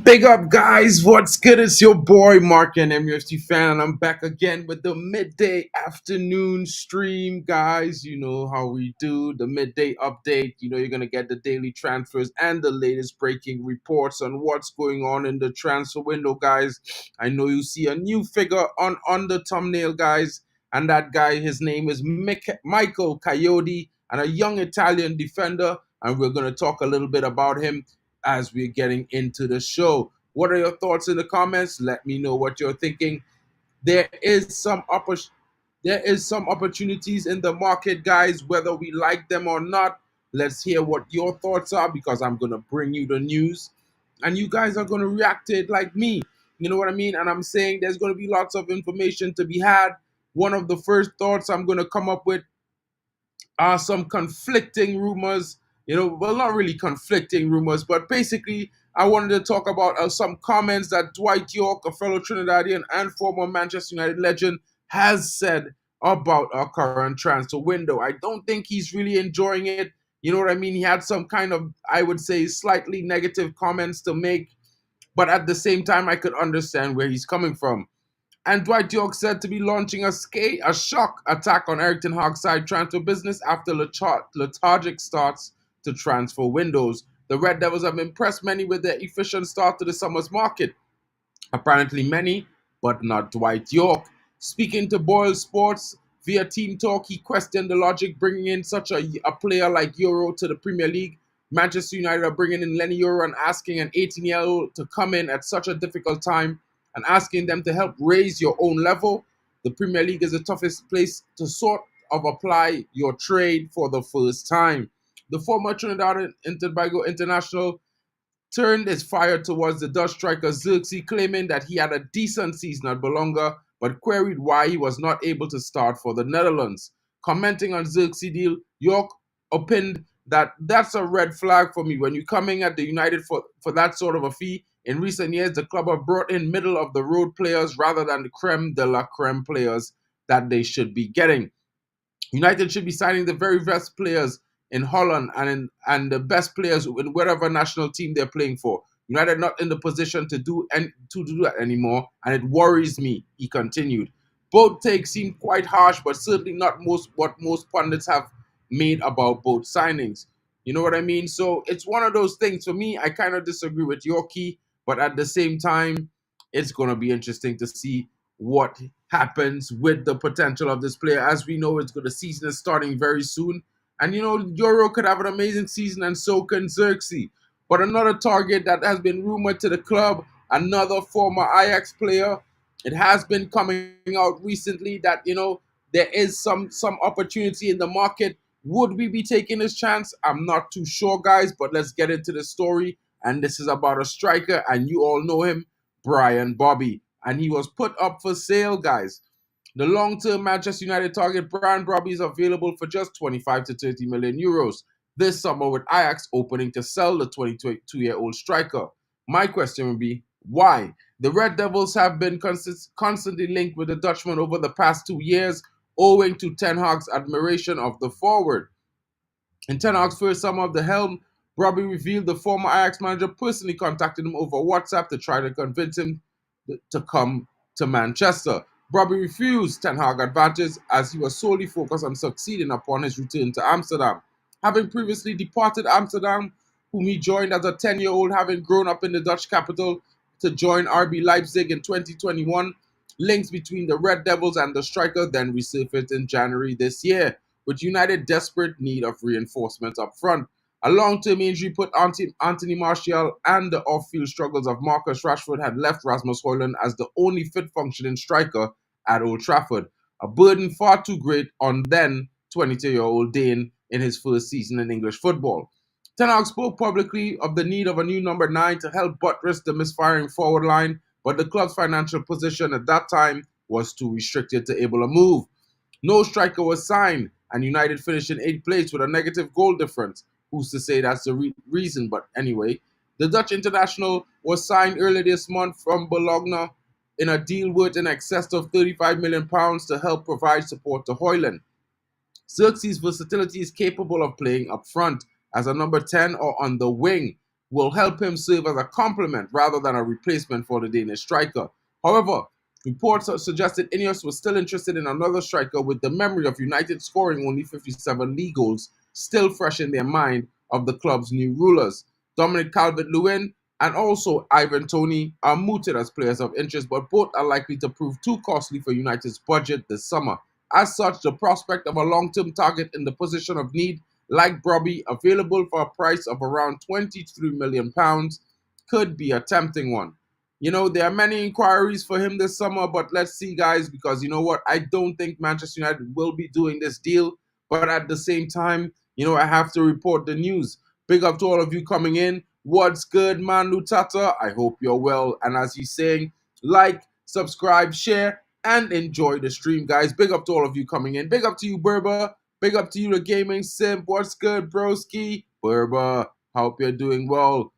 Big up, guys. What's good? It's your boy, Mark, an MUFC fan, and I'm back again with the midday afternoon stream, guys. You know how we do the midday update. You know, you're going to get the daily transfers and the latest breaking reports on what's going on in the transfer window, guys. I know you see a new figure on the thumbnail, guys, and that guy, his name is Michael Coyote, and a young Italian defender, and we're going to talk a little bit about him as we're getting into the show. What are your thoughts in the comments? Let me know what you're thinking. There is some opportunities in the market, guys, whether we like them or not. Let's hear what your thoughts are because I'm going to bring you the news and you guys are going to react to it like me. You know what I mean? And I'm saying there's going to be lots of information to be had. One of the first thoughts I'm going to come up with are some conflicting rumors. You know, well, not really conflicting rumors, but basically, I wanted to talk about some comments that Dwight Yorke, a fellow Trinidadian and former Manchester United legend, has said about our current transfer window. I don't think he's really enjoying it. You know what I mean? He had some kind of, I would say, slightly negative comments to make, but at the same time, I could understand where he's coming from. And Dwight Yorke said to be launching a shock attack on Erik ten Hag's side transfer business after lethargic starts to transfer windows. The Red Devils have impressed many with their efficient start to the summer's market. Apparently many, but not Dwight Yorke. Speaking to Boyle Sports via Team Talk, he questioned the logic bringing in such a player like Yoro to the Premier League. Manchester United are bringing in Leny Yoro and asking an 18-year-old to come in at such a difficult time and asking them to help raise your own level. The Premier League is the toughest place to sort of apply your trade for the first time. The former Trinidad and Tobago international turned his fire towards the Dutch striker Xerxes, claiming that he had a decent season at Bologna, but queried why he was not able to start for the Netherlands. Commenting on Xerxes' deal, Yorke opined that that's a red flag for me. When you're coming at the United for that sort of a fee, in recent years, the club have brought in middle-of-the-road players rather than the creme de la creme players that they should be getting. United should be signing the very best players in Holland and the best players in whatever national team they're playing for. United not in the position to do that anymore, and it worries me. He continued. Both takes seem quite harsh, but certainly not what most pundits have made about both signings. You know what I mean? So it's one of those things. For me, I kind of disagree with Yorkie, but at the same time, it's going to be interesting to see what happens with the potential of this player. As we know, the season is starting very soon. And, you know, Euro could have an amazing season and so can Xerxes. But another target that has been rumored to the club, another former Ajax player, it has been coming out recently that, you know, there is some opportunity in the market. Would we be taking this chance? I'm not too sure, guys, but let's get into the story. And this is about a striker, and you all know him, Brian Bobby. And he was put up for sale, guys. The long-term Manchester United target, Brian Bobby, is available for just 25 to 30 million euros this summer, with Ajax opening to sell the 22-year-old striker. My question would be, why? The Red Devils have been constantly linked with the Dutchman over the past 2 years, owing to Ten Hag's admiration of the forward. In Ten Hag's first summer of the helm, Robbie revealed the former Ajax manager personally contacted him over WhatsApp to try to convince him to come to Manchester. Robbie refused Ten Hag advances as he was solely focused on succeeding upon his return to Amsterdam. Having previously departed Amsterdam, whom he joined as a 10-year-old, having grown up in the Dutch capital to join RB Leipzig in 2021, links between the Red Devils and the striker then resurfaced in January this year, with United desperate need of reinforcements up front. A long-term injury put Anthony Marsielle, and the off-field struggles of Marcus Rashford had left Rasmus Højlund as the only fit functioning striker at Old Trafford, a burden far too great on then 22-year-old Dane in his first season in English football. Ten Hag spoke publicly of the need of a new number 9 to help buttress the misfiring forward line, but the club's financial position at that time was too restricted to able a move. No striker was signed, and United finished in 8th place with a negative goal difference. Who's to say that's the reason? But anyway, the Dutch international was signed earlier this month from Bologna in a deal worth in excess of £35 million to help provide support to Højlund. Xerxes' versatility is capable of playing up front as a number 10 or on the wing. will help him serve as a complement rather than a replacement for the Danish striker. However, reports have suggested Ineos was still interested in another striker with the memory of United scoring only 57 league goals still fresh in their mind of the club's new rulers. Dominic Calvert-Lewin and also Ivan Toney are mooted as players of interest, but both are likely to prove too costly for United's budget this summer. As such, the prospect of a long-term target in the position of need, like Brobbey, available for a price of around £23 million, could be a tempting one. You know, there are many inquiries for him this summer, but let's see, guys, because you know what? I don't think Manchester United will be doing this deal, but at the same time, you know, I have to report the news. Big up to all of you coming in. What's good, man, Lutata? I hope you're well. And as he's saying, like, subscribe, share, and enjoy the stream, guys. Big up to all of you coming in. Big up to you, Berber. Big up to you, the gaming simp. What's good, broski? Berber, hope you're doing well.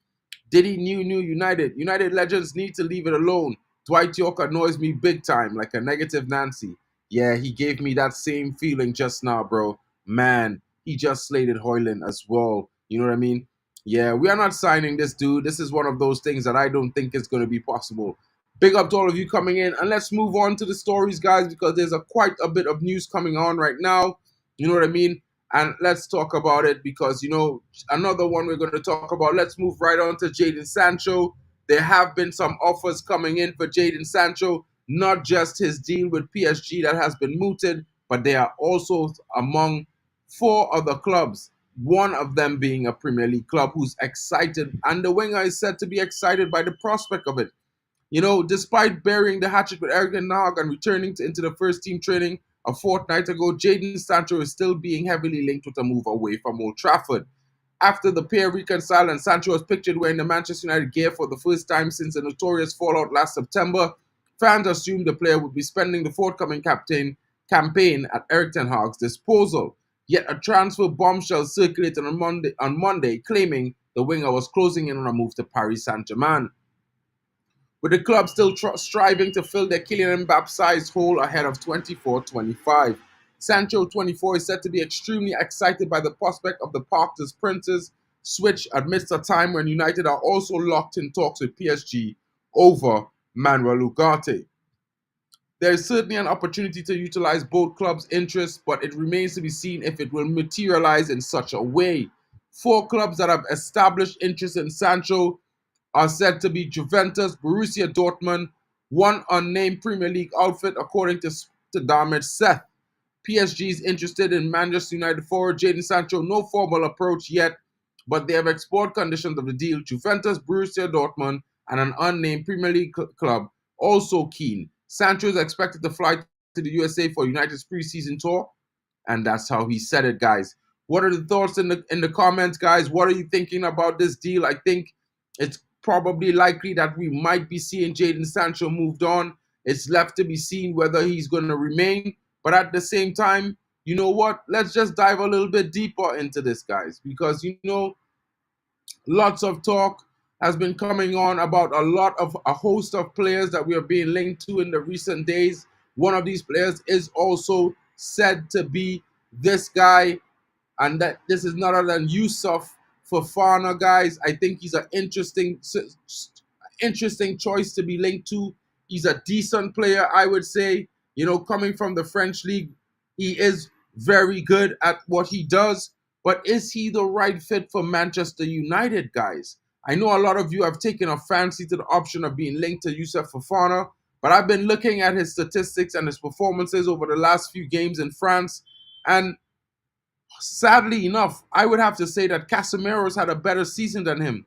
Diddy new United. United legends need to leave it alone. Dwight York annoys me big time, like a negative Nancy. Yeah, he gave me that same feeling just now, bro. Man, he just slated Hoyland as well. You know what I mean? Yeah, we are not signing this dude. This is one of those things that I don't think is going to be possible. Big up to all of you coming in. And let's move on to the stories, guys, because there's quite a bit of news coming on right now. You know what I mean? And let's talk about it because, you know, another one we're going to talk about. Let's move right on to Jadon Sancho. There have been some offers coming in for Jadon Sancho, not just his deal with PSG that has been mooted, but they are also among 4 other clubs, one of them being a Premier League club who's excited, and the winger is said to be excited by the prospect of it. You know, despite burying the hat-trick with Eric Ten Hag and returning into the first team training a fortnight ago, Jadon Sancho is still being heavily linked with a move away from Old Trafford. After the pair reconciled and Sancho was pictured wearing the Manchester United gear for the first time since the notorious fallout last September, fans assumed the player would be spending the forthcoming campaign at Eric Ten Hag's disposal. Yet a transfer bombshell circulated on Monday claiming the winger was closing in on a move to Paris Saint-Germain. With the club still striving to fill their Kylian Mbappe-sized hole ahead of 24-25. Sancho, 24, is said to be extremely excited by the prospect of the Park's Princes switch amidst a time when United are also locked in talks with PSG over Manuel Ugarte. There is certainly an opportunity to utilize both clubs' interests, but it remains to be seen if it will materialize in such a way. 4 clubs that have established interest in Sancho are said to be Juventus, Borussia Dortmund, one unnamed Premier League outfit, according to Damage Seth. PSG is interested in Manchester United forward Jadon Sancho. No formal approach yet, but they have explored conditions of the deal. Juventus, Borussia Dortmund, and an unnamed Premier League club also keen. Sancho is expected to fly to the USA for United's preseason tour, and that's how he said it, guys. What are the thoughts in the comments, guys? What are you thinking about this deal? I think it's probably likely that we might be seeing Jadon Sancho moved on. It's left to be seen whether he's going to remain. But at the same time, you know what? Let's just dive a little bit deeper into this, guys, because, you know, lots of talk has been coming on about a host of players that we are being linked to in the recent days. One of these players is also said to be this guy, and that this is none other than Yusuf Fofana, guys. I think he's an interesting choice to be linked to. He's a decent player, I would say. You know, coming from the French league, he is very good at what he does. But is he the right fit for Manchester United, guys? I know a lot of you have taken a fancy to the option of being linked to Yusuf Fofana, but I've been looking at his statistics and his performances over the last few games in France, and sadly enough, I would have to say that Casemiro's had a better season than him.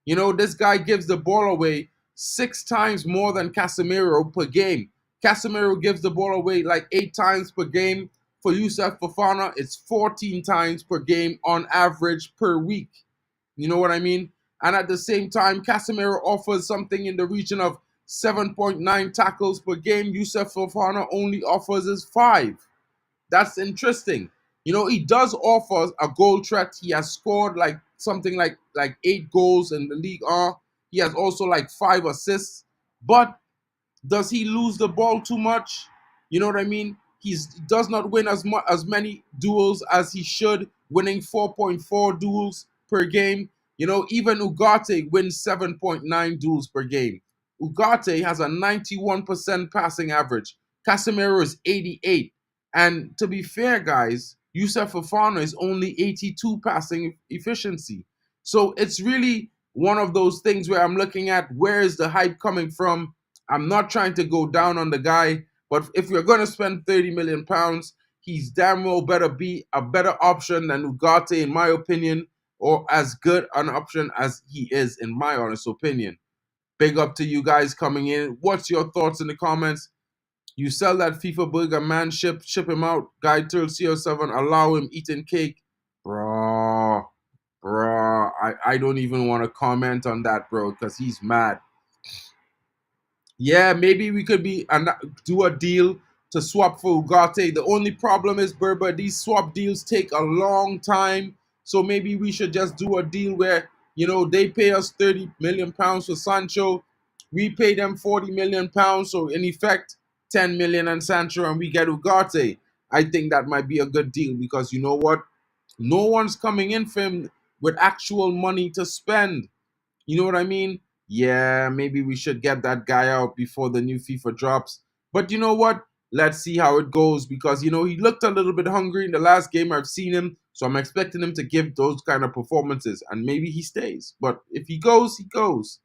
You know, this guy gives the ball away 6 times more than Casemiro per game. Casemiro gives the ball away like 8 times per game. For Yusuf Fofana, it's 14 times per game on average per week. You know what I mean? And at the same time, Casemiro offers something in the region of 7.9 tackles per game. Yusuf Fofana only offers his 5. That's interesting. You know, he does offer a goal threat. He has scored like something like 8 goals in the League R. He has also like 5 assists. But does he lose the ball too much? You know what I mean? He does not win as many duels as he should, winning 4.4 duels per game. Even Ugarte wins 7.9 duels per game. Ugarte has a 91% passing average. Casemiro is 88. And to be fair, guys, Youssef Fofana is only 82 passing efficiency. So it's really one of those things where I'm looking at where is the hype coming from. I'm not trying to go down on the guy, but if you're going to spend 30 million pounds, he's damn well better be a better option than Ugarte, in my opinion, or as good an option as he is, in my honest opinion. Big up to you guys coming in. What's your thoughts in the comments? You sell that FIFA burger man, ship him out. Guy Turl CO7, allow him eating cake. Bro, I don't even want to comment on that, bro, because he's mad. Yeah, maybe we could do a deal to swap for Ugarte. The only problem is, Berber, these swap deals take a long time. So maybe we should just do a deal where, they pay us 30 million pounds for Sancho. We pay them 40 million pounds. So in effect, 10 million on Sancho and we get Ugarte. I think that might be a good deal because you know what? No one's coming in for him with actual money to spend. You know what I mean? Yeah, maybe we should get that guy out before the new FIFA drops. But you know what? Let's see how it goes because, he looked a little bit hungry in the last game I've seen him. So I'm expecting him to give those kind of performances and maybe he stays. But if he goes, he goes.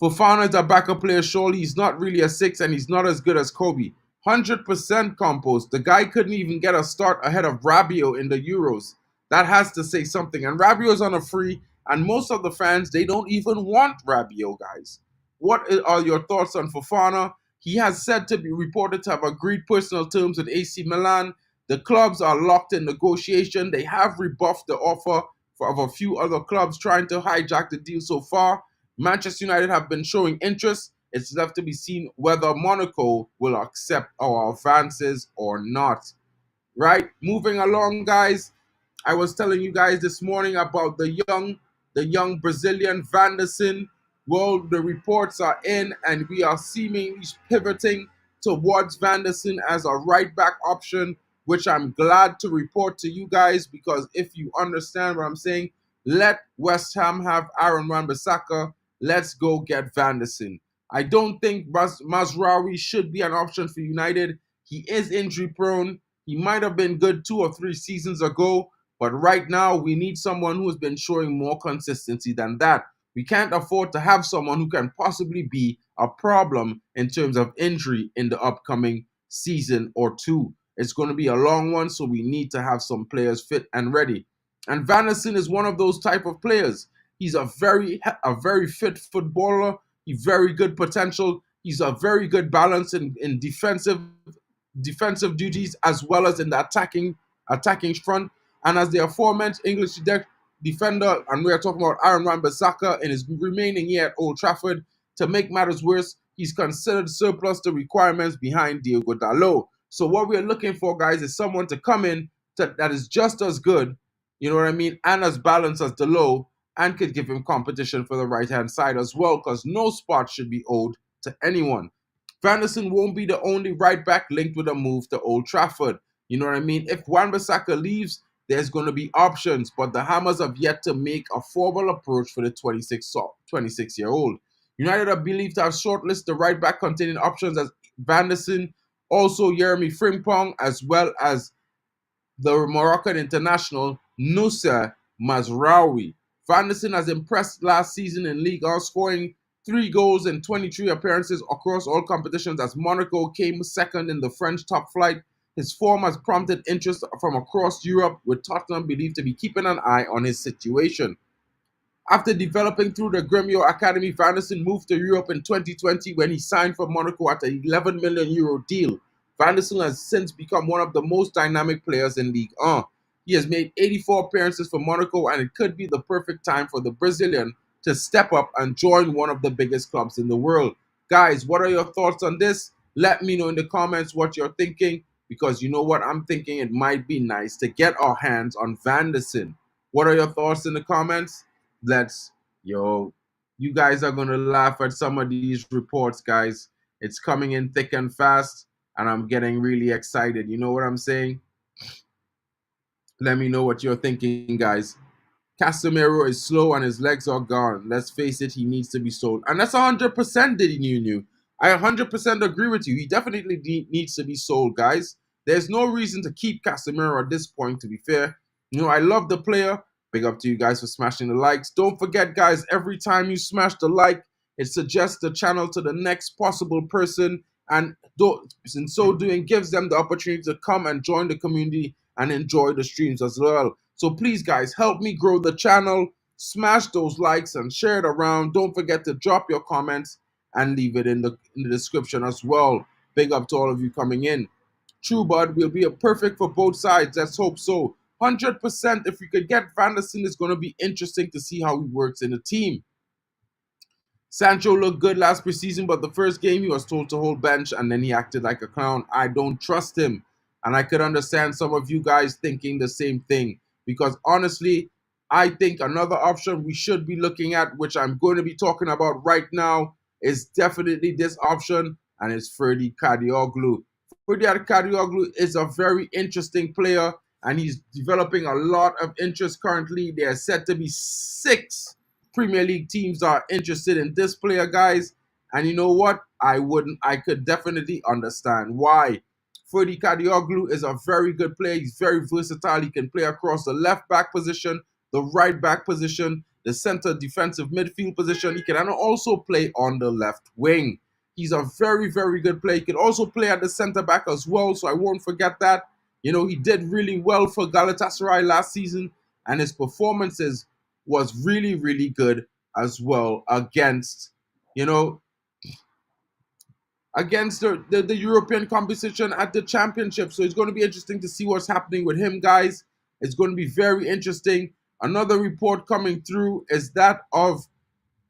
Fofana is a backup player. Surely he's not really a six and he's not as good as Kobe. 100% compost. The guy couldn't even get a start ahead of Rabiot in the Euros. That has to say something. And Rabiot's on a free, and most of the fans, they don't even want Rabiot, guys. What are your thoughts on Fofana? He has said to be reported to have agreed personal terms with AC Milan. The clubs are locked in negotiation. They have rebuffed the offer of a few other clubs trying to hijack the deal so far. Manchester United have been showing interest. It's left to be seen whether Monaco will accept our advances or not. Right? Moving along, guys. I was telling you guys this morning about the young Brazilian Vanderson. Well, the reports are in, and we are seemingly pivoting towards Vanderson as a right back option, which I'm glad to report to you guys because if you understand what I'm saying, let West Ham have Wan Bissaka. Let's go get Vanderson. I don't think Mazraoui should be an option for United. He is injury prone. He might have been good 2 or 3 seasons ago, but right now we need someone who has been showing more consistency than that. We can't afford to have someone who can possibly be a problem in terms of injury in the upcoming season or two. It's going to be a long one, so we need to have some players fit and ready. And Vanderson is one of those type of players. He's a very fit footballer. He's very good potential. He's a very good balance in defensive duties as well as in the attacking front. And as the aforementioned English defender, and we are talking about Wan Bissaka in his remaining year at Old Trafford, to make matters worse, he's considered surplus to requirements behind Diogo Dalot. So what we're looking for, guys, is someone to come in that is just as good, you know what I mean, and as balanced as Dalot, and could give him competition for the right-hand side as well, because no spot should be owed to anyone. Vanderson won't be the only right back linked with a move to Old Trafford. You know what I mean? If Wan Bissaka leaves, there's going to be options, but the Hammers have yet to make a formal approach for the 26-year-old. United are believed to have shortlisted the right back containing options as Vanderson, also Jeremy Frimpong, as well as the Moroccan international Nusa Mazraoui. Vanderson has impressed last season in Ligue 1, scoring 3 goals in 23 appearances across all competitions as Monaco came second in the French top flight. His form has prompted interest from across Europe, with Tottenham believed to be keeping an eye on his situation. After developing through the Gremio Academy, Vanderson moved to Europe in 2020 when he signed for Monaco at an €11 million deal. Vanderson has since become one of the most dynamic players in Ligue 1. He has made 84 appearances for Monaco, and it could be the perfect time for the Brazilian to step up and join one of the biggest clubs in the world. Guys, what are your thoughts on this? Let me know in the comments what you're thinking, because you know what I'm thinking, it might be nice to get our hands on Vanderson. What are your thoughts in the comments? You guys are going to laugh at some of these reports, guys. It's coming in thick and fast, and I'm getting really excited. You know what I'm saying? Let me know what you're thinking, guys. Casemiro is slow and his legs are gone. Let's face it, he needs to be sold. And that's 100% Diddy New. I 100% agree with you. He definitely needs to be sold, guys. There's no reason to keep Casemiro at this point, to be fair. You know, I love the player. Big up to you guys for smashing the likes. Don't forget, guys, every time you smash the like, it suggests the channel to the next possible person. And in so doing, gives them the opportunity to come and join the community and enjoy the streams as well. So please, guys, help me grow the channel. Smash those likes and share it around. Don't forget to drop your comments and leave it in the description as well. Big up to all of you coming in. True, bud, will be a perfect for both sides. Let's hope so. 100%. If we could get Van der Sar, it's going to be interesting to see how he works in the team. Sancho looked good last preseason, but the first game he was told to hold bench and then he acted like a clown. I don't trust him. And I could understand some of you guys thinking the same thing. Because honestly, I think another option we should be looking at, which I'm going to be talking about right now, is definitely this option, and it's Ferdi Kadioglu. Ferdi Kadioglu is a very interesting player, and he's developing a lot of interest currently. There are said to be 6 Premier League teams are interested in this player, guys. And you know what? I could definitely understand why. Ferdi Kadioglu is a very good player. He's very versatile. He can play across the left back position, the right back position, the center defensive midfield position. He can also play on the left wing. He's a very, very good player. He can also play at the center back as well, so I won't forget that. You know, he did really well for Galatasaray last season, and his performances was really, really good as well against, you know, against the European competition at the championship. So it's going to be interesting to see what's happening with him, guys. It's going to be very interesting. Another report coming through is that of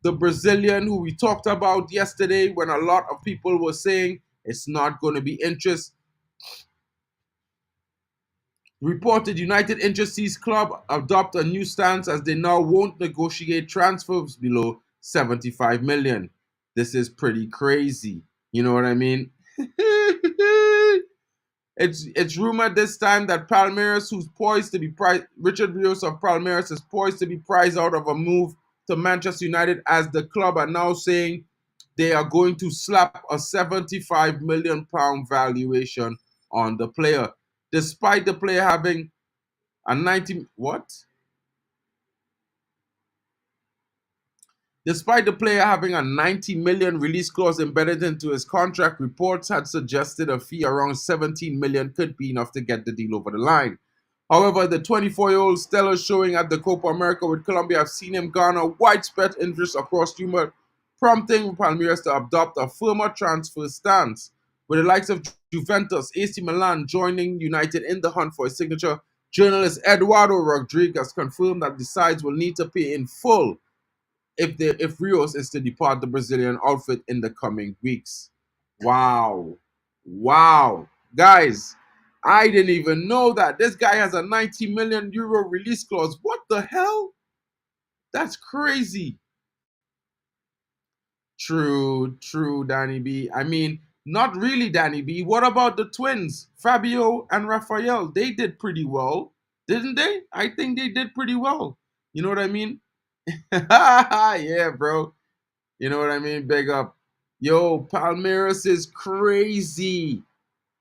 the Brazilian who we talked about yesterday, when a lot of people were saying it's not going to be interest. Reported United Interest sees club adopt a new stance as they now won't negotiate transfers below 75 million. This is pretty crazy. You know what I mean? It's rumored this time that Palmeiras, who's poised to be priced, Richard Rios of Palmeiras is poised to be priced out of a move to Manchester United, as the club are now saying they are going to slap a £75 million valuation on the player. Despite the player having a 90 what? Despite the player having a 90 million release clause embedded into his contract, reports had suggested a fee around 17 million could be enough to get the deal over the line. However, the 24-year-old stellar showing at the Copa America with Colombia have seen him garner widespread interest across Europe, prompting Palmeiras to adopt a firmer transfer stance. With the likes of Juventus, AC Milan joining United in the hunt for a signature, journalist Eduardo Rodriguez confirmed that the sides will need to pay in full if Rios is to depart the Brazilian outfit in the coming weeks. Wow. Wow. Guys, I didn't even know that. This guy has a 90 million euro release clause. What the hell? That's crazy. True, Danny B. I mean, not really, Danny B. What about the twins, Fabio and Raphael? They did pretty well, didn't they? I think they did pretty well. You know what I mean? Yeah, bro. You know what I mean? Big up. Yo, Palmeiras is crazy.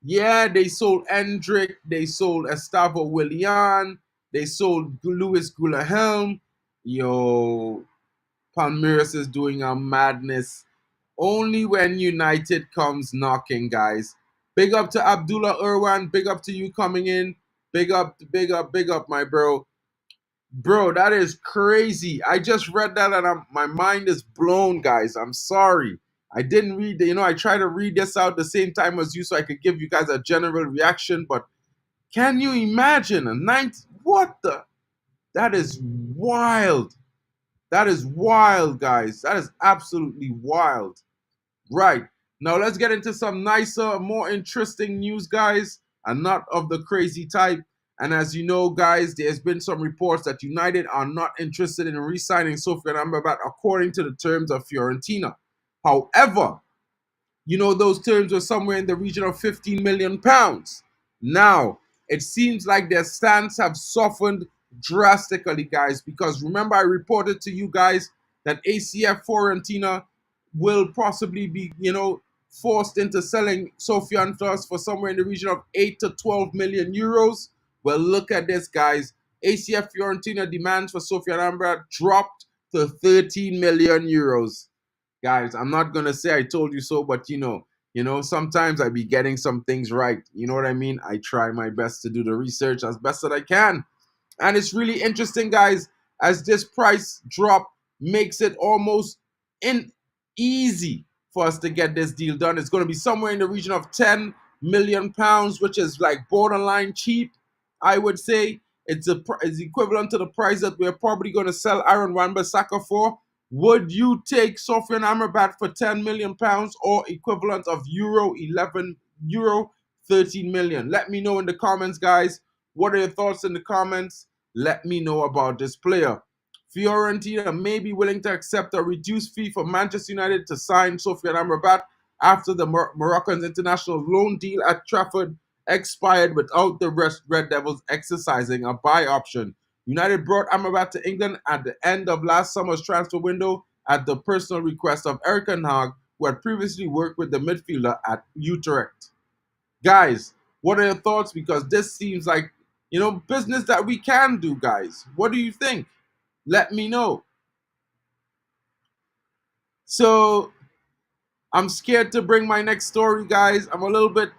Yeah, they sold Endrick. They sold Estavo Willian. They sold Luis Gulahelm. Yo, Palmeiras is doing a madness. Only when United comes knocking, guys. Big up to Abdullah Irwan. Big up to you coming in. Big up, my bro. Bro, that is crazy. I just read that and my mind is blown, guys. I'm sorry. I didn't read, I tried to read this out the same time as you so I could give you guys a general reaction, but can you imagine a ninth? What the? That is wild. That is wild, guys. That is absolutely wild. Right. Now let's get into some nicer, more interesting news, guys, and not of the crazy type. And as you know, guys, there's been some reports that United are not interested in re-signing Sofiane Amrabat according to the terms of Fiorentina. However, those terms were somewhere in the region of £15 million. Now, it seems like their stance have softened drastically, guys, because remember I reported to you guys that ACF Fiorentina will possibly be, forced into selling Sofiane Plus for somewhere in the region of 8 to 12 million euros. Well, look at this, guys. ACF Fiorentina demands for Sofiane Amrabat dropped to 13 million euros. Guys, I'm not gonna say I told you so, but sometimes I be getting some things right. You know what I mean? I try my best to do the research as best that I can. And it's really interesting, guys, as this price drop makes it almost easy for us to get this deal done. It's going to be somewhere in the region of 10 million pounds, which is like borderline cheap, I would say. It's equivalent to the price that we're probably going to sell Aaron Wan Bissaka for. Would you take Sofiane Amrabat for 10 million pounds or equivalent of euro 13 million? Let me know in the comments, guys. What are your thoughts in the comments? Let me know about this player. Fiorentina may be willing to accept a reduced fee for Manchester United to sign Sofiane Amrabat after the Moroccan's international loan deal at Trafford expired without the Red Devils exercising a buy option. United brought Amrabat to England at the end of last summer's transfer window at the personal request of Erik ten Hag, who had previously worked with the midfielder at Utrecht. Guys, what are your thoughts? Because this seems like, business that we can do, guys. What do you think? Let me know. So I'm scared to bring my next story, guys. I'm a little bit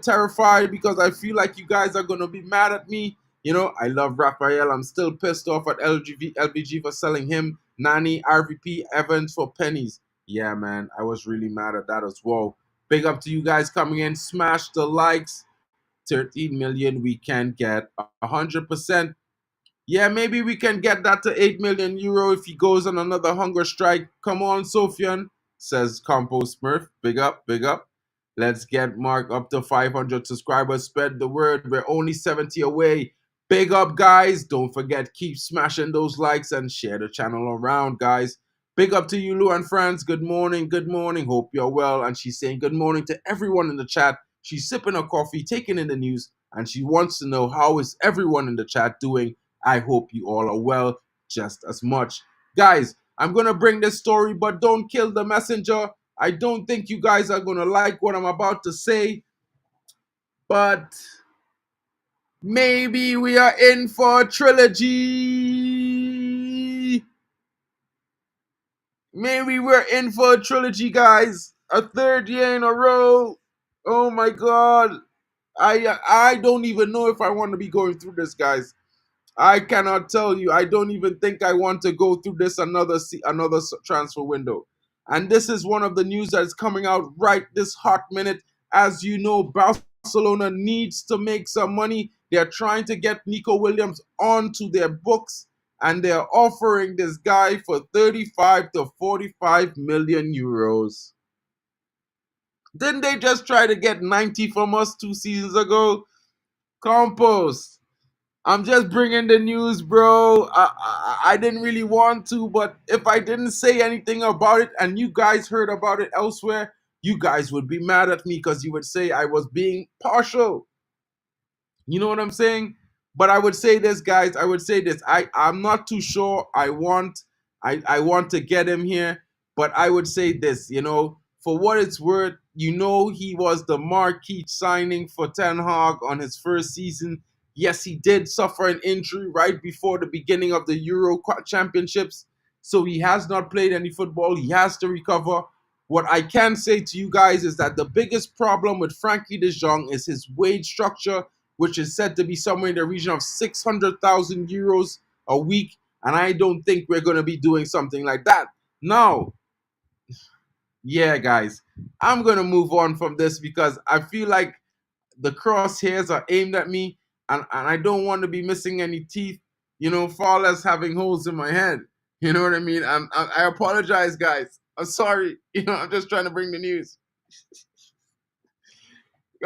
terrified because I feel like you guys are gonna be mad at me. I love Raphael. I'm still pissed off at LBG for selling him, Nani, RVP, Evans for pennies. Yeah, man, I was really mad at that as well. Big up to you guys coming in. Smash the likes. 13 million we can get 100%. Yeah, maybe we can get that to 8 million euro if he goes on another hunger strike. Come on, Sofian, says Compo Smurf. Big up, big up. Let's get Mark up to 500 subscribers. Spread the word. We're only 70 away. Big up, guys. Don't forget, keep smashing those likes and share the channel around, guys. Big up to you, Lou and friends. Good morning, good morning. Hope you're well. And she's saying good morning to everyone in the chat. She's sipping her coffee, taking in the news, and she wants to know how is everyone in the chat doing. I hope you all are well just as much. Guys, I'm going to bring this story, but don't kill the messenger. I don't think you guys are going to like what I'm about to say, but maybe we are in for a trilogy. Maybe we're in for a trilogy, guys. A third year in a row. Oh my God. I don't even know if I want to be going through this, guys. I cannot tell you. I don't even think I want to go through this another transfer window. And this is one of the news that is coming out right this hot minute. As you know, Barcelona needs to make some money. They're trying to get Nico Williams onto their books, and they're offering this guy for 35 to 45 million euros. Didn't they just try to get 90 from us 2 seasons ago? Compost. I'm just bringing the news, bro. I didn't really want to, but if I didn't say anything about it and you guys heard about it elsewhere, you guys would be mad at me because you would say I was being partial. You know what I'm saying? But I would say this, guys. I would say this. I'm not too sure. I want to get him here, but I would say this. For what it's worth, he was the marquee signing for Ten Hag on his first season. Yes, he did suffer an injury right before the beginning of the Euro Championships, so he has not played any football. He has to recover. What I can say to you guys is that the biggest problem with Frankie de Jong is his wage structure, which is said to be somewhere in the region of 600,000 euros a week, and I don't think we're going to be doing something like that. Now, yeah, guys, I'm going to move on from this because I feel like the crosshairs are aimed at me, and I don't want to be missing any teeth, far less having holes in my head. You know what I mean? I apologize, guys. I'm sorry. I'm just trying to bring the news.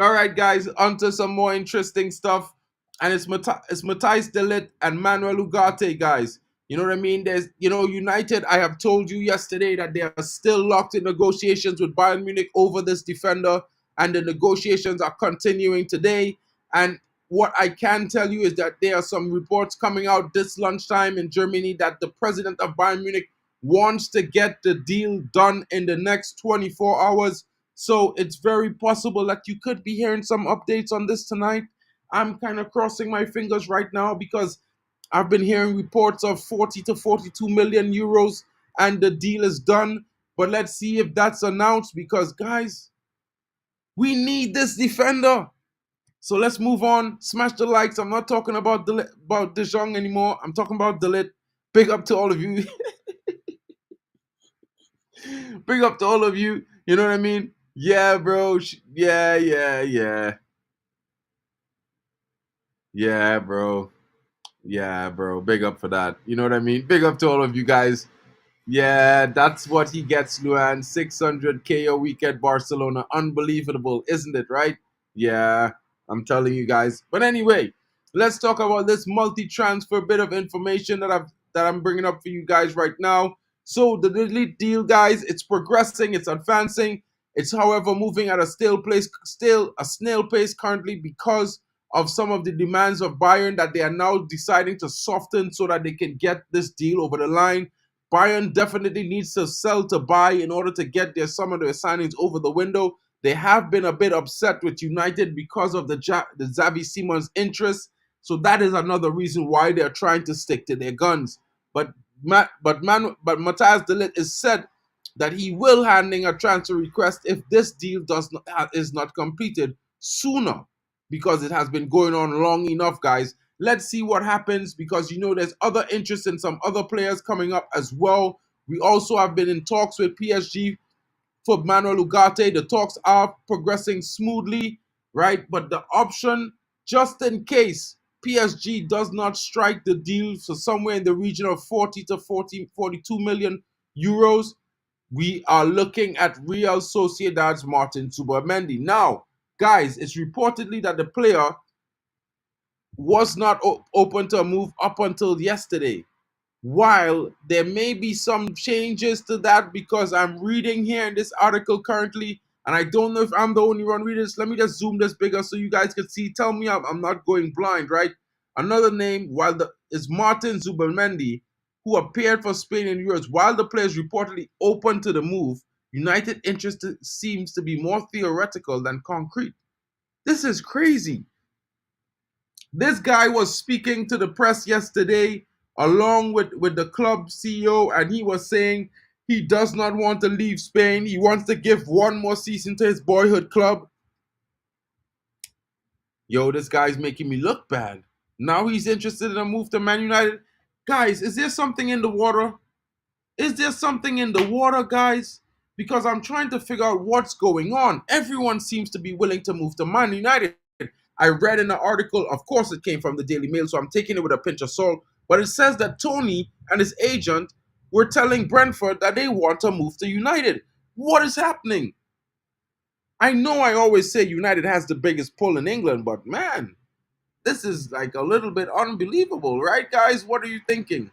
All right, guys, on to some more interesting stuff. And it's Matthijs de Ligt and Manuel Ugarte, guys. You know what I mean? There's, United, I have told you yesterday that they are still locked in negotiations with Bayern Munich over this defender. And the negotiations are continuing today. And what I can tell you is that there are some reports coming out this lunchtime in Germany that the president of Bayern Munich wants to get the deal done in the next 24 hours. So it's very possible that you could be hearing some updates on this tonight. I'm kind of crossing my fingers right now because I've been hearing reports of 40 to 42 million euros and the deal is done. But let's see if that's announced because, guys, we need this defender. So let's move on. Smash the likes. I'm not talking about De Jong anymore. I'm talking about De Ligt. Big up to all of you. Big up to all of you. You know what I mean? Yeah, bro. Yeah. Yeah, bro. Yeah, bro. Big up for that. You know what I mean? Big up to all of you guys. Yeah, that's what he gets, Luan. 600K a week at Barcelona. Unbelievable, isn't it, right? Yeah, I'm telling you guys. But anyway, let's talk about this multi-transfer bit of information that I'm bringing up for you guys right now. So the elite deal, guys, it's progressing, it's advancing. It's, however, moving at a snail pace currently because of some of the demands of Bayern that they are now deciding to soften so that they can get this deal over the line. Bayern definitely needs to sell to buy in order to get some of their signings over the window. They have been a bit upset with United because of the Xavi Simons interest. So that is another reason why they're trying to stick to their guns. But Matthias de Ligt is said that he will handing a transfer request if this deal is not completed sooner because it has been going on long enough, guys. Let's see what happens because there's other interest in some other players coming up as well. We also have been in talks with PSG for Manuel Ugarte. The talks are progressing smoothly, right? But the option, just in case PSG does not strike the deal, so somewhere in the region of 40 to 42 million euros, we are looking at Real Sociedad's Martin Zubimendi. Now, guys, it's reportedly that the player was not open to a move up until yesterday. While there may be some changes to that because I'm reading here in this article currently, and I don't know if I'm the only one reading this. Let me just zoom this bigger so you guys can see. Tell me I'm not going blind, right? Another name is Martin Zubimendi, who appeared for Spain in Euros. While the player is reportedly open to the move, United interest seems to be more theoretical than concrete. This is crazy. This guy was speaking to the press yesterday along with the club CEO, and he was saying he does not want to leave Spain. He wants to give one more season to his boyhood club. Yo, this guy's making me look bad. Now he's interested in a move to Man United. Guys, is there something in the water? Is there something in the water, guys? Because I'm trying to figure out what's going on. Everyone seems to be willing to move to Man United. I read in the article, of course it came from the Daily Mail, so I'm taking it with a pinch of salt, but it says that Tony and his agent were telling Brentford that they want to move to United. What is happening? I know I always say United has the biggest pull in England, but man, this is like a little bit unbelievable, right, guys? What are you thinking?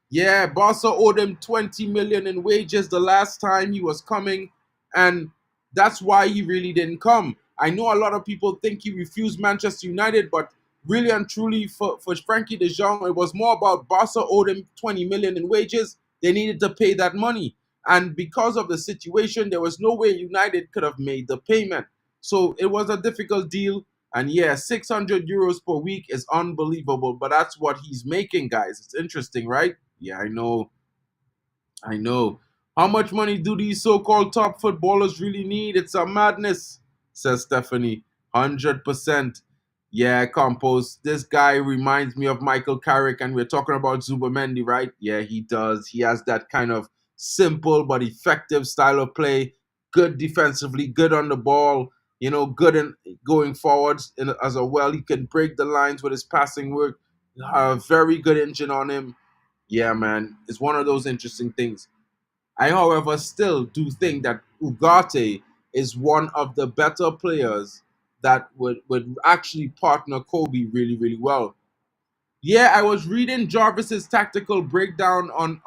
Yeah, Barca owed him 20 million in wages the last time he was coming, and that's why he really didn't come. I know a lot of people think he refused Manchester United, but really and truly for Frankie de Jong, it was more about Barca owed him 20 million in wages. They needed to pay that money. And because of the situation, there was no way United could have made the payment. So it was a difficult deal. And yeah, 600 euros per week is unbelievable, but that's what he's making, guys. It's interesting, right? Yeah, I know. I know. How much money do these so-called top footballers really need? It's a madness, says Stephanie. 100%. Yeah, Compos. This guy reminds me of Michael Carrick, and we're talking about Zubimendi, right? Yeah, he does. He has that kind of simple but effective style of play. Good defensively, good on the ball, good in going forwards as well. He can break the lines with his passing work. Very good engine on him. Yeah, man, it's one of those interesting things. I, however, still do think that Ugarte is one of the better players that would actually partner Kobe really, really well. Yeah, I was reading Jarvis's tactical breakdown on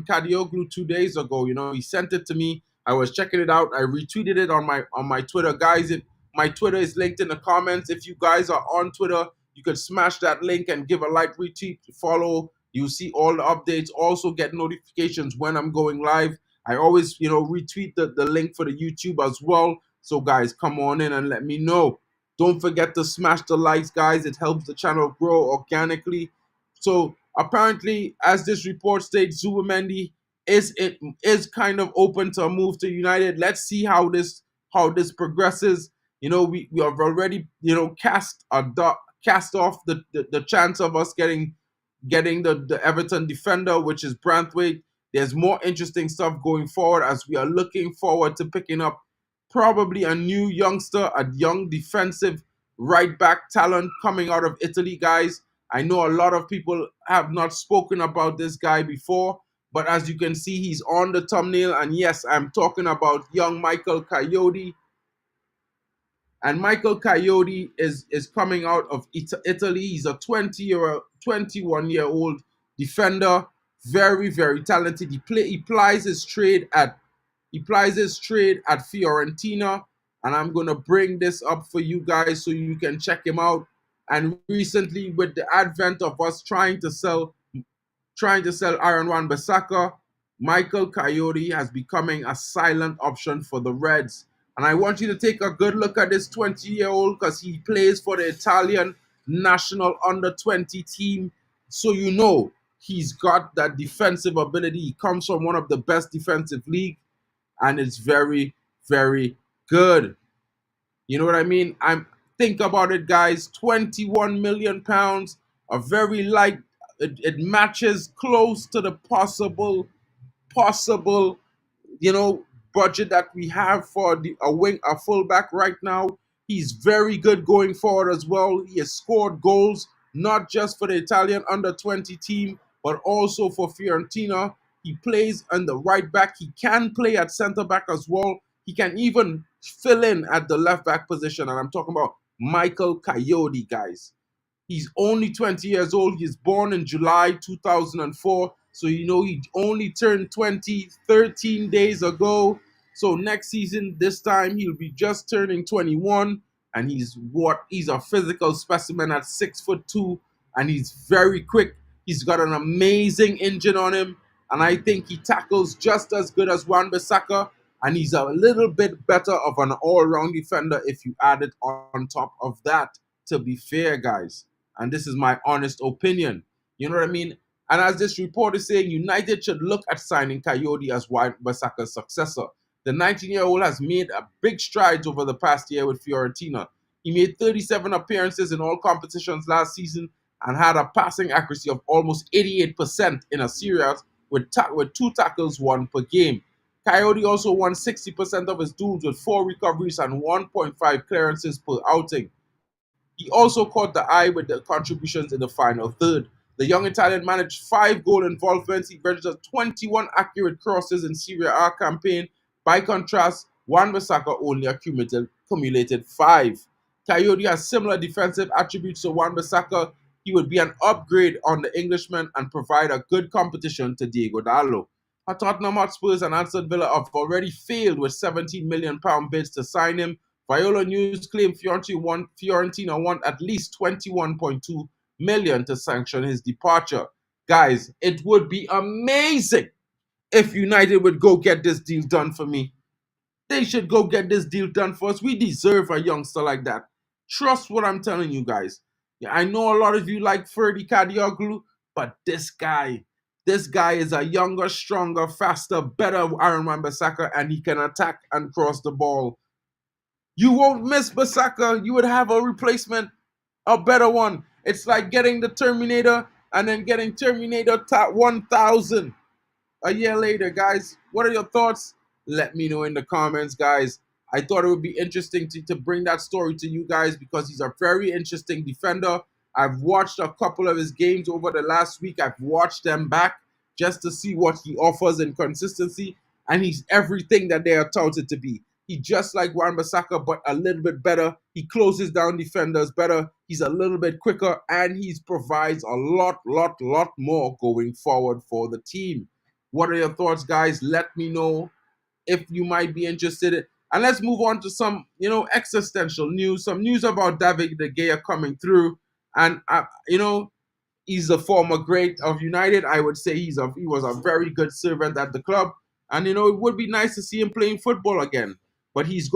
Kadioglu 2 days ago. He sent it to me. I was checking it out. I retweeted it on my Twitter, guys. My Twitter is linked in the comments. If you guys are on Twitter, you could smash that link and give a like, retweet, follow. You see all the updates. Also get notifications when I'm going live. I always, retweet the link for the YouTube as well. So guys, come on in and let me know. Don't forget to smash the likes, guys. It helps the channel grow organically. So apparently, as this report states, Zubimendi is kind of open to a move to United. Let's see how this progresses. We have already cast off the chance of us getting the Everton defender, which is Branthwaite. There's more interesting stuff going forward as we are looking forward to picking up probably a new youngster, a young defensive right back talent coming out of Italy, guys. I know a lot of people have not spoken about this guy before, but as you can see, he's on the thumbnail. And yes, I'm talking about young Michael Coyote. And Michael Coyote is coming out of Italy. He's a 21-year-old defender, very, very talented. He plies his trade at Fiorentina, and I'm gonna bring this up for you guys so you can check him out. And recently, with the advent of us trying to sell Aaron Wan Bissaka, Michael Coyote has becoming a silent option for the Reds. And I want you to take a good look at this 20-year-old because he plays for the Italian national under-20 team. So he's got that defensive ability. He comes from one of the best defensive league, and it's very, very good. You know what I mean? Think about it, guys. 21 million pounds, a very light. It matches close to the possible budget that we have for a fullback right now. He's very good going forward as well. He has scored goals not just for the Italian under-20 team, but also for Fiorentina. He plays on the right back. He can play at center back as well. He can even fill in at the left back position. And I'm talking about Michael Coyote, guys. He's only 20 years old. He's born in July 2004. So, he only turned 20 13 days ago. So next season, this time, he'll be just turning 21. And he's a physical specimen at 6'2", and he's very quick. He's got an amazing engine on him. And I think he tackles just as good as Wan Bissaka. And he's a little bit better of an all-round defender if you add it on top of that, to be fair, guys. And this is my honest opinion. You know what I mean? And as this report is saying, United should look at signing Coyote as Wan Bissaka's successor. The 19-year-old has made a big strides over the past year with Fiorentina. He made 37 appearances in all competitions last season and had a passing accuracy of almost 88% in a series with 2 tackles won per game. Coyote also won 60% of his duels with 4 recoveries and 1.5 clearances per outing. He also caught the eye with the contributions in the final third. The young Italian managed 5 goal involvements. He registered 21 accurate crosses in Serie A campaign. By contrast, Wan Bissaka only accumulated 5. Coyote has similar defensive attributes to Wan Bissaka. He would be an upgrade on the Englishman and provide a good competition to Diego Dallo. Tottenham Hotspurs and Aston Villa have already failed with £17 million bids to sign him. Viola News claimed Fiorentina want at least 21.2 million to sanction his departure. Guys, it would be amazing if United would go get this deal done for me. They should go get this deal done for us. We deserve a youngster like that. Trust what I'm telling you guys. Yeah, I know a lot of you like Ferdy Kadioglu, but this guy is a younger, stronger, faster, better Aaron Wan Bissaka, and he can attack and cross the ball. You won't miss Bissaka. You would have a replacement, a better one. It's like getting the Terminator and then getting Terminator 1000 a year later, guys. What are your thoughts? Let me know in the comments, guys. I thought it would be interesting to bring that story to you guys because he's a very interesting defender. I've watched a couple of his games over the last week. I've watched them back just to see what he offers in consistency, and he's everything that they are touted to be. He's just like Wan Bissaka, but a little bit better. He closes down defenders better. He's a little bit quicker, and he provides a lot more going forward for the team. What are your thoughts, guys? Let me know if you might be interested. And let's move on to some, existential news, some news about David De Gea coming through. And, he's a former great of United. I would say he was a very good servant at the club, and it would be nice to see him playing football again. But he's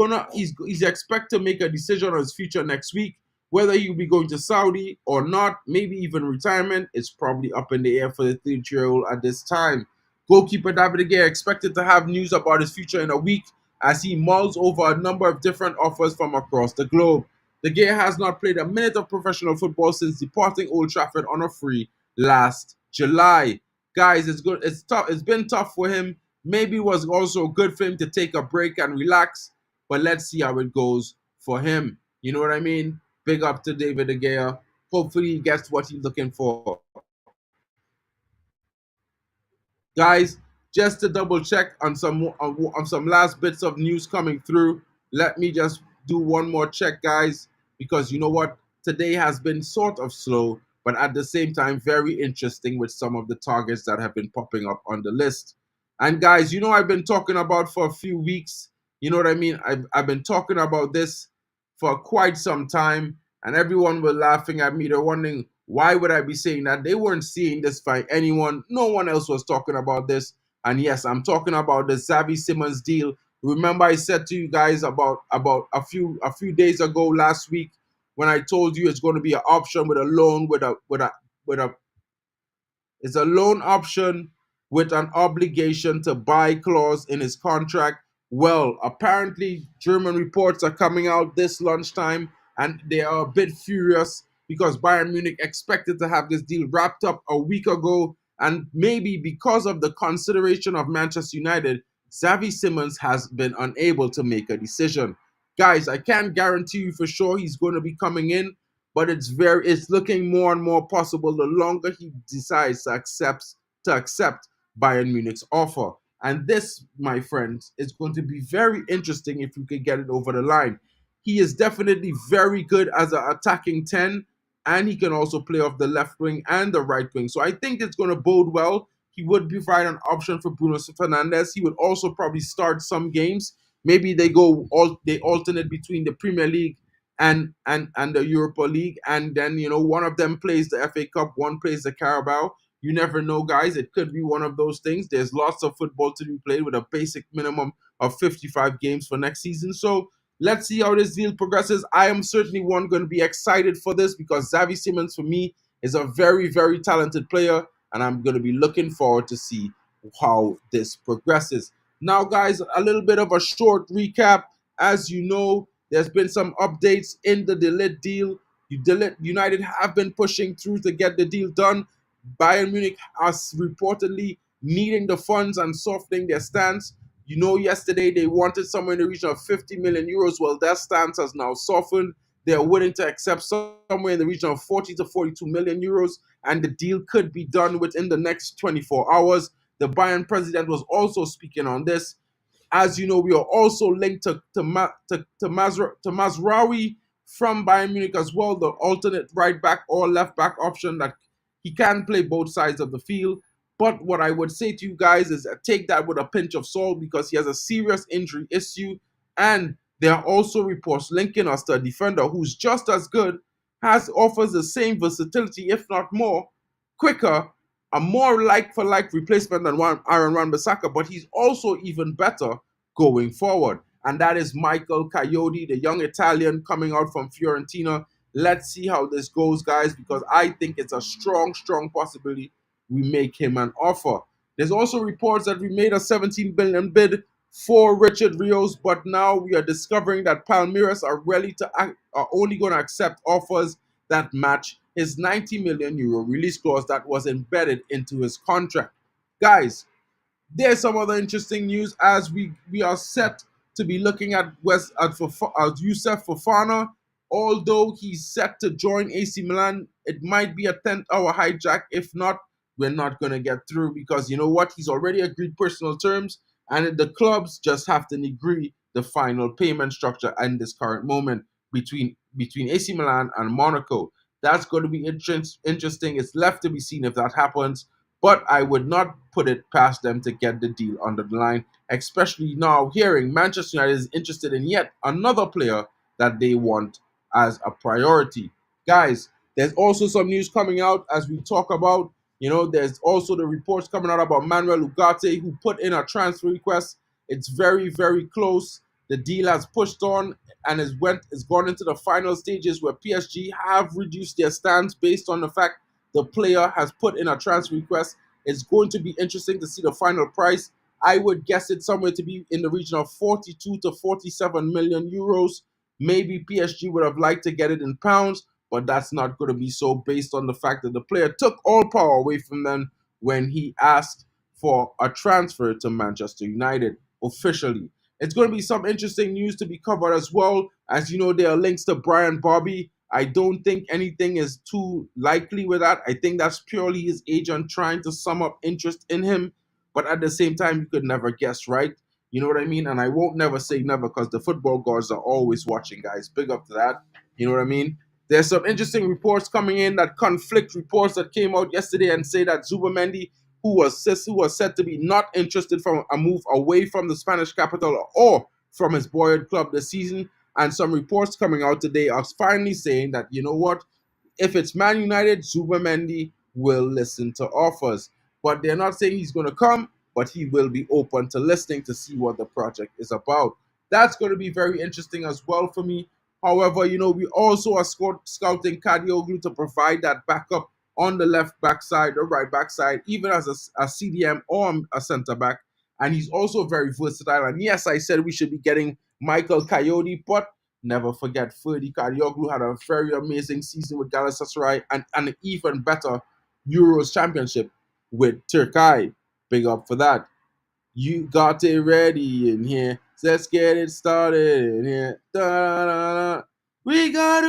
expect to make a decision on his future next week, whether he'll be going to Saudi or not, maybe even retirement. It's probably up in the air for the 30-year-old at this time. Goalkeeper David De Gea expected to have news about his future in a week as he mulls over a number of different offers from across the globe. De Gea has not played a minute of professional football since departing Old Trafford on a free last July. Guys, it's good. It's tough. It's been tough for him. Maybe it was also good for him to take a break and relax. But let's see how it goes for him. You know what I mean? Big up to David De Gea. Hopefully he gets what he's looking for. Guys, just to double check on some last bits of news coming through, let me just do one more check, guys, because you know what? Today has been sort of slow, but at the same time, very interesting with some of the targets that have been popping up on the list. And guys, I've been talking about for a few weeks. You know what I mean? I've been talking about this for quite some time, and everyone was laughing at me. They're wondering, why would I be saying that? They weren't seeing this by anyone. No one else was talking about this. And yes, I'm talking about the Xavi Simons deal. Remember, I said to you guys about a few days ago last week when I told you it's going to be an option with a loan with a it's a loan option with an obligation to buy clause in his contract. Well, apparently, German reports are coming out this lunchtime, and they are a bit furious because Bayern Munich expected to have this deal wrapped up a week ago. And maybe because of the consideration of Manchester United, Xavi Simons has been unable to make a decision. Guys, I can't guarantee you for sure he's going to be coming in, but it's looking more and more possible the longer he decides to accept Bayern Munich's offer. And this, my friends, is going to be very interesting if we can get it over the line. He is definitely very good as an attacking 10, and he can also play off the left wing and the right wing. So I think it's going to bode well. He would provide an option for Bruno Fernandes. He would also probably start some games. Maybe they alternate between the Premier League and the Europa League, and then one of them plays the FA Cup, one plays the Carabao. You never know, guys. It could be one of those things. There's lots of football to be played with a basic minimum of 55 games for next season. So let's see how this deal progresses. I am certainly going to be excited for this because Xavi Simons, for me, is a very, very talented player, and I'm going to be looking forward to see how this progresses. Now, guys, a little bit of a short recap. As you know, there's been some updates in the De Ligt deal. United have been pushing through to get the deal done. Bayern Munich is reportedly needing the funds and softening their stance. Yesterday they wanted somewhere in the region of 50 million euros. Well, that stance has now softened. They're willing to accept somewhere in the region of 40 to 42 million euros, and the deal could be done within the next 24 hours. The Bayern president was also speaking on this. As you know, we are also linked to Mazraoui from Bayern Munich as well, the alternate right back or left back option that he can play both sides of the field. But what I would say to you guys is take that with a pinch of salt because he has a serious injury issue. And there are also reports linking us to a defender who's just as good, offers the same versatility, if not more, quicker, a more like-for-like replacement than Wan Bissaka, but he's also even better going forward. And that is Michael Coyote, the young Italian coming out from Fiorentina. Let's see how this goes, guys, because I think it's a strong, strong possibility we make him an offer. There's also reports that we made a 17 billion bid for Richard Rios, but now we are discovering that Palmeiras are only going to accept offers that match his 90 million euro release clause that was embedded into his contract. Guys, there's some other interesting news as we are set to be looking at Youssef Fofana. Although he's set to join AC Milan, it might be a 10th-hour hijack. If not, we're not going to get through because you know what? He's already agreed personal terms, and the clubs just have to agree the final payment structure in this current moment between AC Milan and Monaco. That's going to be interesting. It's left to be seen if that happens. but I would not put it past them to get the deal under the line, especially now hearing Manchester United is interested in yet another player that they want as a priority. Guys, there's also some news coming out as we talk about, there's also the reports coming out about Manuel Ugarte, who put in a transfer request. It's very, very close. The deal has pushed on and is gone into the final stages where PSG have reduced their stance based on the fact the player has put in a transfer request. It's going to be interesting to see the final price. I would guess it somewhere to be in the region of 42 to 47 million euros. Maybe PSG would have liked to get it in pounds, but that's not going to be so based on the fact that the player took all power away from them when he asked for a transfer to Manchester United officially. It's going to be some interesting news to be covered as well. As you know, there are links to Brian Bobby. I don't think anything is too likely with that. I think that's purely his agent trying to sum up interest in him. But at the same time, you could never guess, right? You know what I mean? And I won't never say never because the football gods are always watching, guys. Big up to that. You know what I mean? There's some interesting reports coming in that conflict reports that came out yesterday and say that Zubamendi, who was said to be not interested from a move away from the Spanish capital or from his boyhood club this season, and some reports coming out today are finally saying that, you know what, if it's Man United, Zubamendi will listen to offers. But they're not saying he's going to come, but he will be open to listening to see what the project is about. That's going to be very interesting as well for me. However, we also are scouting Kadioglu to provide that backup on the left back side or right back side, even as a CDM or a centre back. And he's also very versatile. And yes, I said we should be getting Michael Coyote, but never forget Ferdi Kadioglu had a very amazing season with Galatasaray and an even better Euros championship with Turkey. Big up for that. You got it ready in here. Let's get it started in here. Da-da-da-da. We got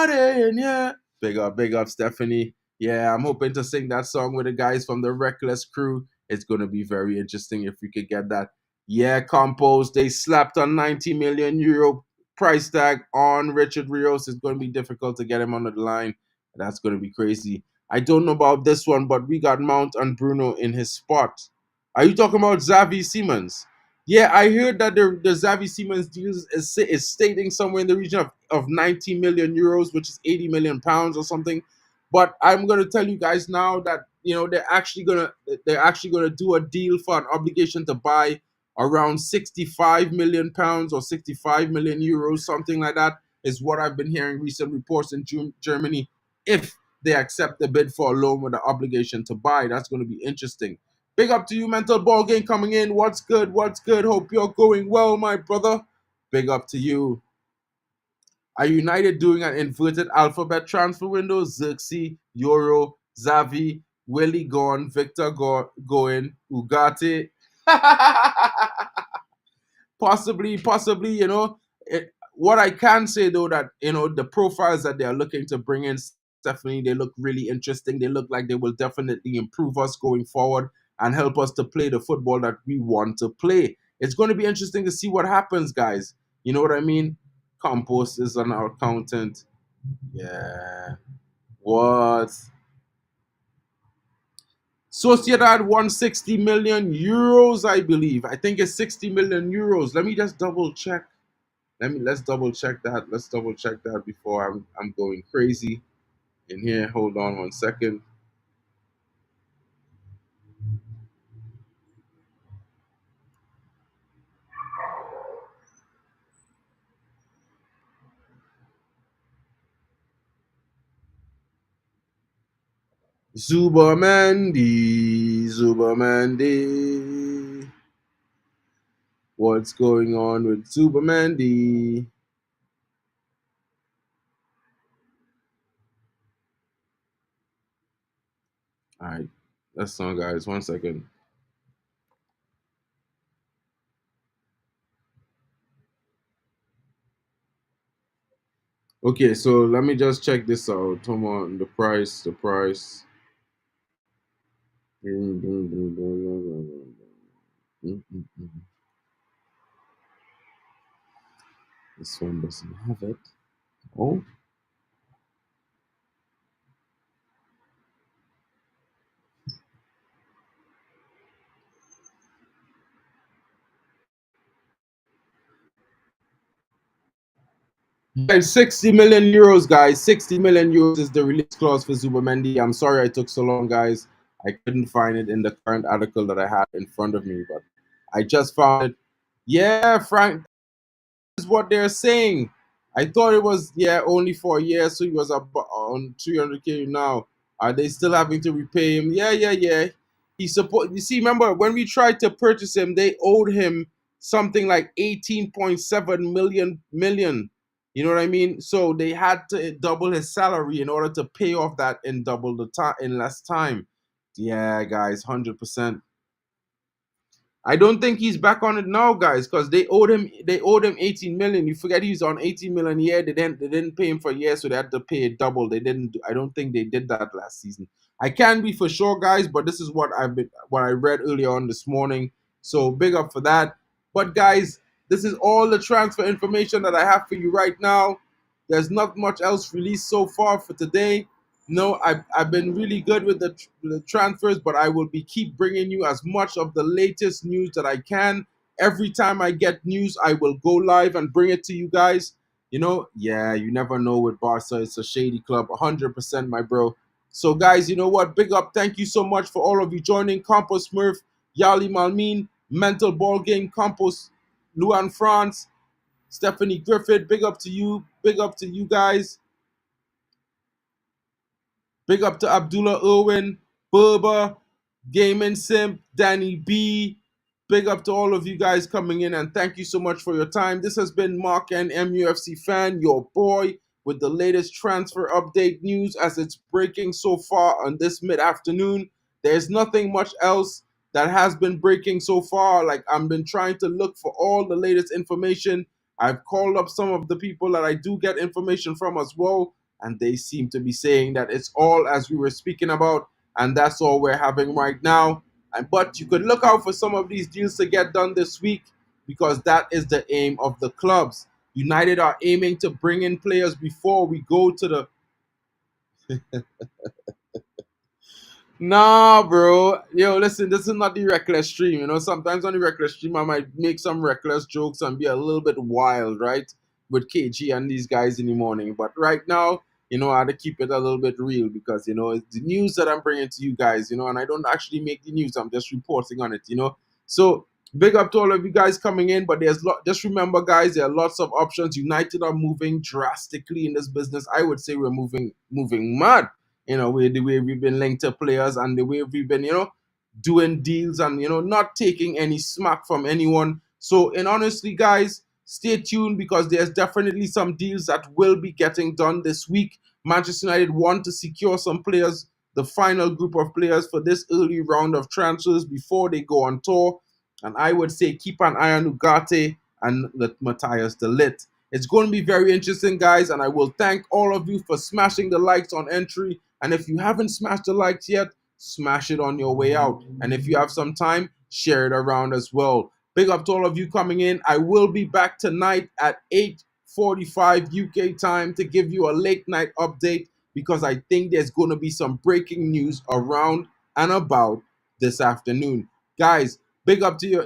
it in here. Big up, Stephanie. Yeah, I'm hoping to sing that song with the guys from the Reckless crew. It's going to be very interesting if we could get that. Yeah, Compos, they slapped a 90 million euro price tag on Richard Rios. It's going to be difficult to get him on the line. That's going to be crazy. I don't know about this one, but we got Mount and Bruno in his spot. Are you talking about Xavi Simons? Yeah, I heard that the Xavi Simons deal is stating somewhere in the region of 90 million euros, which is 80 million pounds or something. But I'm gonna tell you guys now that they're actually gonna do a deal for an obligation to buy around 65 million pounds or 65 million euros, something like that, is what I've been hearing recent reports in Germany. If they accept the bid for a loan with the obligation to buy, that's going to be interesting. Big up to you, Mental Ball Game coming in. What's good? What's good? Hope you're going well, my brother. Big up to you. Are United doing an inverted alphabet transfer window? Xerxes, Euro, Xavi, Willie gone, Victor going, Ugarte. Possibly, what I can say though that the profiles that they are looking to bring in, Stephanie, they look really interesting. They look like they will definitely improve us going forward and help us to play the football that we want to play. It's going to be interesting to see what happens, guys. You know what I mean? Compost is an accountant. Yeah. What? Sociedad won 60 million euros, I believe. I think it's 60 million euros. Let me just double check. Let's double check that. Let's double check that before I'm going crazy in here. Hold on 1 second. Zubamandi. What's going on with Zubamandi? All right, that's on, guys. 1 second. Okay, so let me just check this out. Come on, the price. This one doesn't have it. Oh, Guys, 60 million euros, guys. 60 million euros is the release clause for Zubimendi. I'm sorry I took so long, guys. I couldn't find it in the current article that I had in front of me, but I just found it. Yeah, Frank, is what they're saying. I thought it was only for a year, so he was up on 300k now. Are they still having to repay him? Yeah. He support. You see, remember when we tried to purchase him, they owed him something like 18.7 million. You know what I mean? So they had to double his salary in order to pay off that in double the time in less time. Yeah, guys, 100%. I don't think he's back on it now, guys, because they owed him 18 million. You forget he's on 18 million a year. They didn't pay him for a year, so they had to pay it double. I don't think they did that last season. I can't be for sure, guys, but this is what I read earlier on this morning. So big up for that. But guys, this is all the transfer information that I have for you right now. There's not much else released so far for today. No, I've been really good with the transfers, but I will keep bringing you as much of the latest news that I can. Every time I get news, I will go live and bring it to you guys. Yeah, you never know with Barca. It's a shady club, 100%, my bro. So, guys, you know what? Big up. Thank you so much for all of you joining. Campos Smurf, Yali Malmin, Mental Ball Game, Campos, Luan France, Stephanie Griffith. Big up to you. Big up to you guys. Big up to Abdullah Irwin, Berber, Gaming Simp, Danny B. Big up to all of you guys coming in, and thank you so much for your time. This has been Mark and MUFC Fan, your boy, with the latest transfer update news as it's breaking so far on this mid-afternoon. There's nothing much else that has been breaking so far. Like, I've been trying to look for all the latest information. I've called up some of the people that I do get information from as well, and they seem to be saying that it's all as we were speaking about, and that's all we're having right now. But you could look out for some of these deals to get done this week, because that is the aim of the clubs. United are aiming to bring in players before we go to the Nah, bro. Yo, listen, this is not the reckless stream. Sometimes on the reckless stream, I might make some reckless jokes and be a little bit wild, right? With KG and these guys in the morning. But right now, I had to keep it a little bit real because, it's the news that I'm bringing to you guys, and I don't actually make the news. I'm just reporting on it. So big up to all of you guys coming in. But just remember, guys, there are lots of options. United are moving drastically in this business. I would say we're moving mad. The way we've been linked to players and the way we've been, doing deals and, not taking any smack from anyone. So, and honestly, guys, stay tuned because there's definitely some deals that will be getting done this week. Manchester United want to secure some players, the final group of players for this early round of transfers before they go on tour. And I would say keep an eye on Ugarte and Matthias de Ligt. It's going to be very interesting, guys, and I will thank all of you for smashing the likes on entry. And if you haven't smashed the likes yet, smash it on your way out. And if you have some time, share it around as well. Big up to all of you coming in. I will be back tonight at 8:45 UK time to give you a late night update because I think there's going to be some breaking news around and about this afternoon. Guys, big up to you.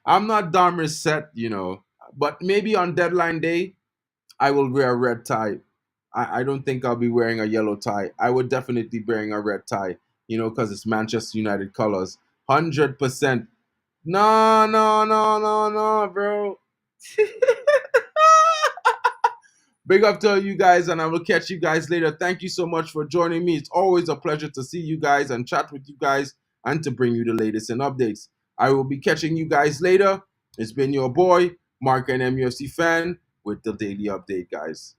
I'm not Dharma set, but maybe on deadline day, I will wear a red tie. I don't think I'll be wearing a yellow tie. I would definitely be wearing a red tie, because it's Manchester United colors. 100%. No, bro. Big up to you guys, and I will catch you guys later. Thank you so much for joining me. It's always a pleasure to see you guys and chat with you guys and to bring you the latest in updates. I will be catching you guys later. It's been your boy, Mark and MUFC Fan, with the daily update, guys.